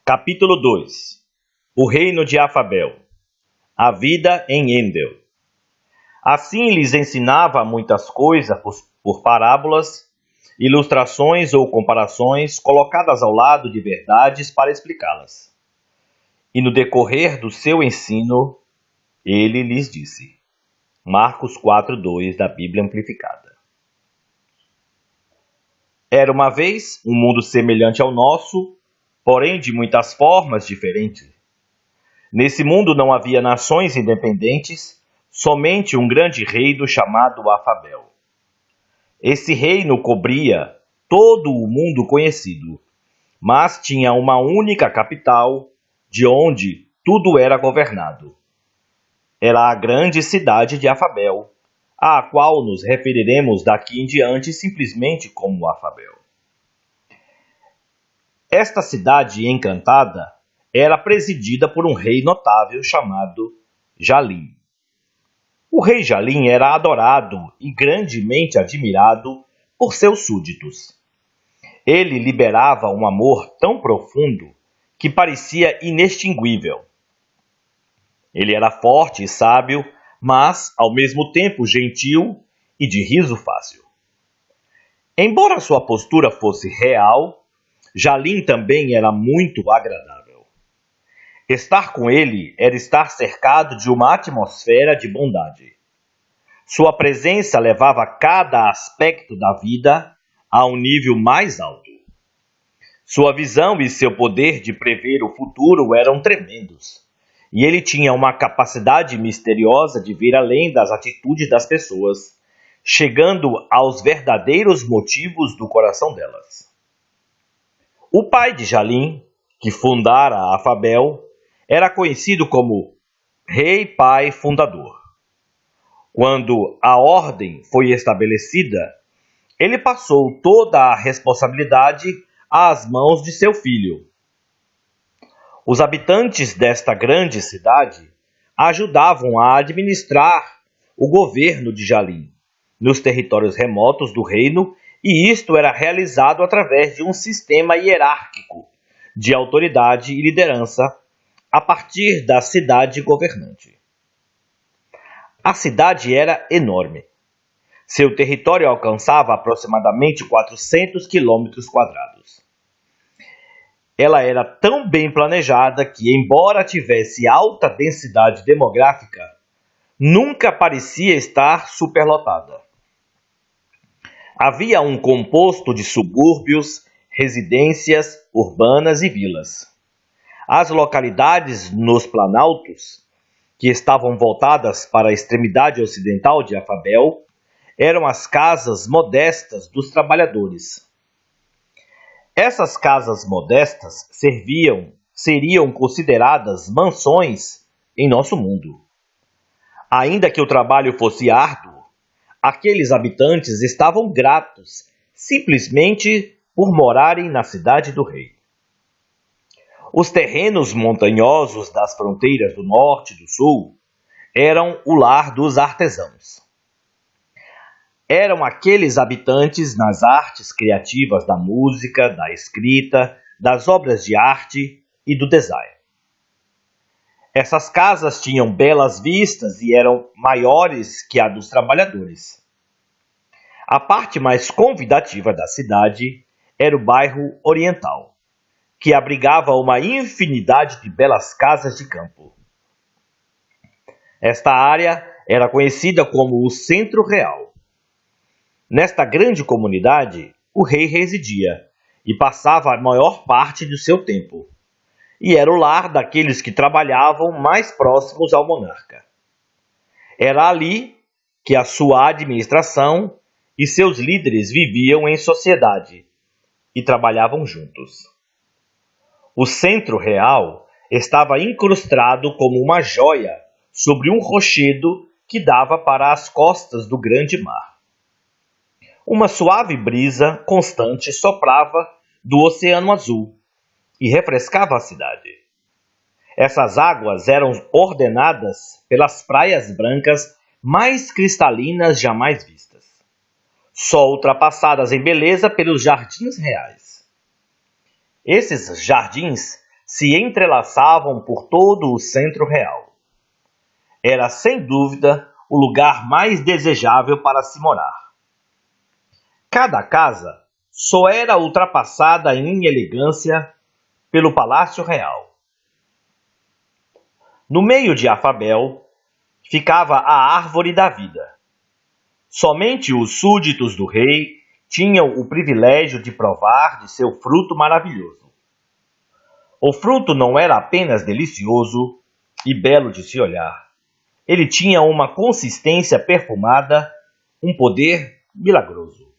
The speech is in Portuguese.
Capítulo 2. O reino de Afabel. A vida em Endel. Assim lhes ensinava muitas coisas por parábolas, ilustrações ou comparações colocadas ao lado de verdades para explicá-las. E no decorrer do seu ensino, ele lhes disse. Marcos 4:2 da Bíblia Amplificada. Era uma vez um mundo semelhante ao nosso, porém de muitas formas diferentes. Nesse mundo não havia nações independentes, somente um grande reino chamado Afabel. Esse reino cobria todo o mundo conhecido, mas tinha uma única capital, de onde tudo era governado. Era a grande cidade de Afabel, à qual nos referiremos daqui em diante simplesmente como Afabel. Esta cidade encantada era presidida por um rei notável chamado Jalim. O rei Jalim era adorado e grandemente admirado por seus súditos. Ele liberava um amor tão profundo que parecia inextinguível. Ele era forte e sábio, mas, ao mesmo tempo, gentil e de riso fácil. Embora sua postura fosse real, Jalim também era muito agradável. Estar com ele era estar cercado de uma atmosfera de bondade. Sua presença levava cada aspecto da vida a um nível mais alto. Sua visão e seu poder de prever o futuro eram tremendos. E ele tinha uma capacidade misteriosa de ver além das atitudes das pessoas, chegando aos verdadeiros motivos do coração delas. O pai de Jalim, que fundara Afabel, era conhecido como Rei Pai Fundador. Quando a ordem foi estabelecida, ele passou toda a responsabilidade às mãos de seu filho. Os habitantes desta grande cidade ajudavam a administrar o governo de Jalim nos territórios remotos do reino, e isto era realizado através de um sistema hierárquico de autoridade e liderança a partir da cidade governante. A cidade era enorme. Seu território alcançava aproximadamente 400 quilômetros quadrados. Ela era tão bem planejada que, embora tivesse alta densidade demográfica, nunca parecia estar superlotada. Havia um composto de subúrbios, residências urbanas e vilas. As localidades nos planaltos, que estavam voltadas para a extremidade ocidental de Afabel, eram as casas modestas dos trabalhadores. Essas casas modestas seriam consideradas mansões em nosso mundo. Ainda que o trabalho fosse árduo, aqueles habitantes estavam gratos simplesmente por morarem na cidade do rei. Os terrenos montanhosos das fronteiras do norte e do sul eram o lar dos artesãos. Eram aqueles habitantes nas artes criativas da música, da escrita, das obras de arte e do design. Essas casas tinham belas vistas e eram maiores que a dos trabalhadores. A parte mais convidativa da cidade era o bairro Oriental, que abrigava uma infinidade de belas casas de campo. Esta área era conhecida como o Centro Real. Nesta grande comunidade, o rei residia e passava a maior parte do seu tempo, e era o lar daqueles que trabalhavam mais próximos ao monarca. Era ali que a sua administração e seus líderes viviam em sociedade e trabalhavam juntos. O Centro Real estava incrustado como uma joia sobre um rochedo que dava para as costas do grande mar. Uma suave brisa constante soprava do Oceano Azul e refrescava a cidade. Essas águas eram ordenadas pelas praias brancas mais cristalinas jamais vistas, só ultrapassadas em beleza pelos jardins reais. Esses jardins se entrelaçavam por todo o centro real. Era, sem dúvida, o lugar mais desejável para se morar. Cada casa só era ultrapassada em elegância pelo Palácio Real. No meio de Afabel ficava a Árvore da Vida. Somente os súditos do rei tinham o privilégio de provar de seu fruto maravilhoso. O fruto não era apenas delicioso e belo de se olhar. Ele tinha uma consistência perfumada, um poder milagroso.